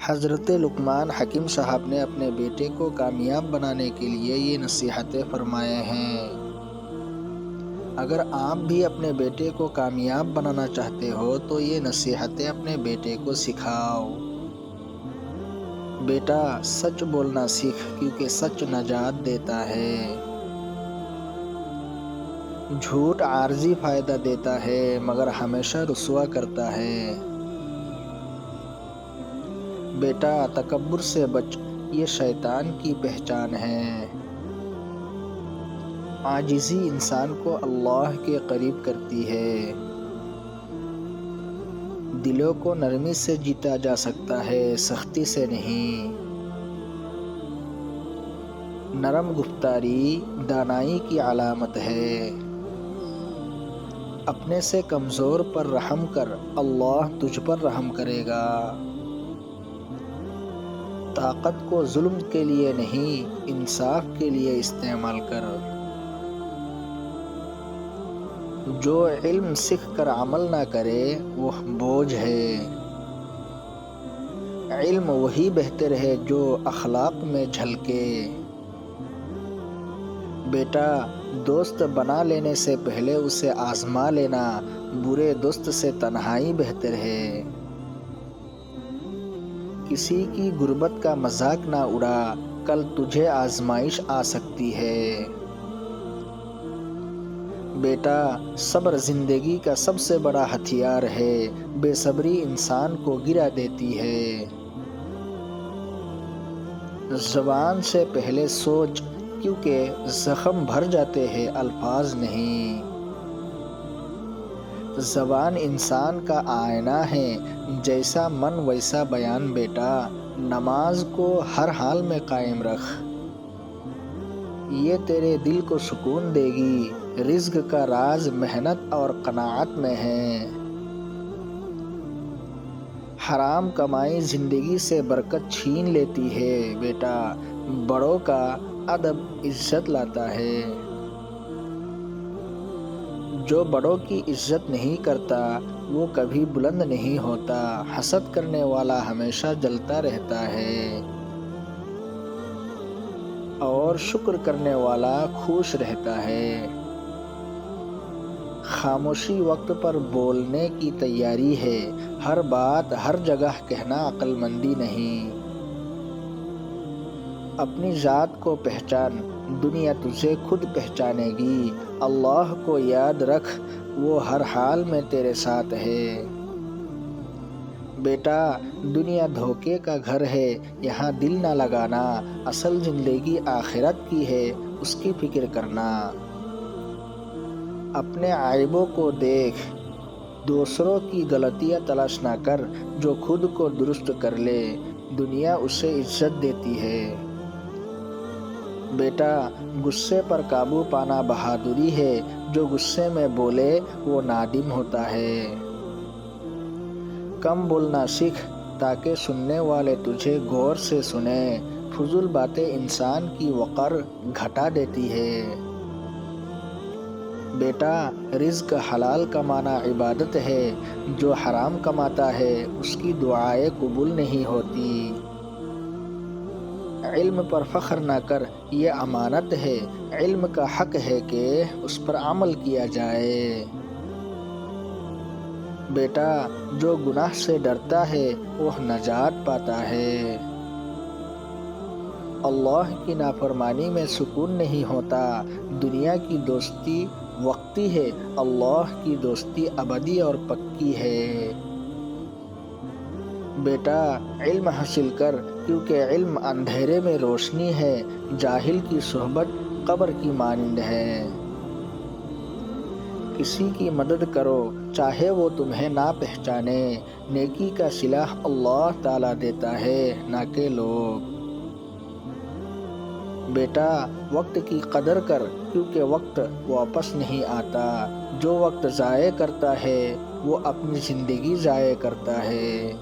حضرت لقمان حکیم صاحب نے اپنے بیٹے کو کامیاب بنانے کے لیے یہ نصیحتیں فرمائے ہیں۔ اگر آپ بھی اپنے بیٹے کو کامیاب بنانا چاہتے ہو تو یہ نصیحتیں اپنے بیٹے کو سکھاؤ۔ بیٹا، سچ بولنا سیکھ، کیونکہ سچ نجات دیتا ہے۔ جھوٹ عارضی فائدہ دیتا ہے مگر ہمیشہ رسوا کرتا ہے۔ بیٹا، تکبر سے بچ، یہ شیطان کی پہچان ہے۔ عاجزی انسان کو اللہ کے قریب کرتی ہے۔ دلوں کو نرمی سے جیتا جا سکتا ہے، سختی سے نہیں۔ نرم گفتاری دانائی کی علامت ہے۔ اپنے سے کمزور پر رحم کر، اللہ تجھ پر رحم کرے گا۔ طاقت کو ظلم کے لیے نہیں، انصاف کے لیے استعمال کر۔ جو علم سیکھ کر عمل نہ کرے وہ بوجھ ہے۔ علم وہی بہتر ہے جو اخلاق میں جھلکے۔ بیٹا، دوست بنا لینے سے پہلے اسے آزما لینا، برے دوست سے تنہائی بہتر ہے۔ کسی کی غربت کا مذاق نہ اڑا، کل تجھے آزمائش آ سکتی ہے۔ بیٹا، صبر زندگی کا سب سے بڑا ہتھیار ہے، بے صبری انسان کو گرا دیتی ہے۔ زبان سے پہلے سوچ، کیونکہ زخم بھر جاتے ہیں الفاظ نہیں۔ زبان انسان کا آئینہ ہے، جیسا من ویسا بیان۔ بیٹا، نماز کو ہر حال میں قائم رکھ، یہ تیرے دل کو سکون دے گی۔ رزق کا راز محنت اور قناعت میں ہے۔ حرام کمائی زندگی سے برکت چھین لیتی ہے۔ بیٹا، بڑوں کا ادب عزت لاتا ہے۔ جو بڑوں کی عزت نہیں کرتا وہ کبھی بلند نہیں ہوتا۔ حسد کرنے والا ہمیشہ جلتا رہتا ہے اور شکر کرنے والا خوش رہتا ہے۔ خاموشی وقت پر بولنے کی تیاری ہے، ہر بات ہر جگہ کہنا عقل مندی نہیں۔ اپنی ذات کو پہچان، دنیا تجھے خود پہچانے گی۔ اللہ کو یاد رکھ، وہ ہر حال میں تیرے ساتھ ہے۔ بیٹا، دنیا دھوکے کا گھر ہے، یہاں دل نہ لگانا۔ اصل زندگی آخرت کی ہے، اس کی فکر کرنا۔ اپنے عیبوں کو دیکھ، دوسروں کی غلطیاں تلاش نہ کر۔ جو خود کو درست کر لے، دنیا اسے عزت دیتی ہے۔ بیٹا، غصے پر قابو پانا بہادری ہے، جو غصے میں بولے وہ نادم ہوتا ہے۔ کم بولنا سیکھ تاکہ سننے والے تجھے غور سے سنیں۔ فضول باتیں انسان کی وقار گھٹا دیتی ہے۔ بیٹا، رزق حلال کمانا عبادت ہے، جو حرام کماتا ہے اس کی دعائیں قبول نہیں ہوتی۔ علم پر فخر نہ کر، یہ امانت ہے۔ علم کا حق ہے کہ اس پر عمل کیا جائے۔ بیٹا، جو گناہ سے ڈرتا ہے وہ نجات پاتا ہے۔ اللہ کی نافرمانی میں سکون نہیں ہوتا۔ دنیا کی دوستی وقتی ہے، اللہ کی دوستی ابدی اور پکی ہے۔ بیٹا، علم حاصل کر، کیونکہ علم اندھیرے میں روشنی ہے۔ جاہل کی صحبت قبر کی مانند ہے۔ کسی کی مدد کرو چاہے وہ تمہیں نہ پہچانے۔ نیکی کا صلہ اللہ تعالیٰ دیتا ہے، نہ کہ لوگ۔ بیٹا، وقت کی قدر کر، کیونکہ وقت واپس نہیں آتا۔ جو وقت ضائع کرتا ہے وہ اپنی زندگی ضائع کرتا ہے۔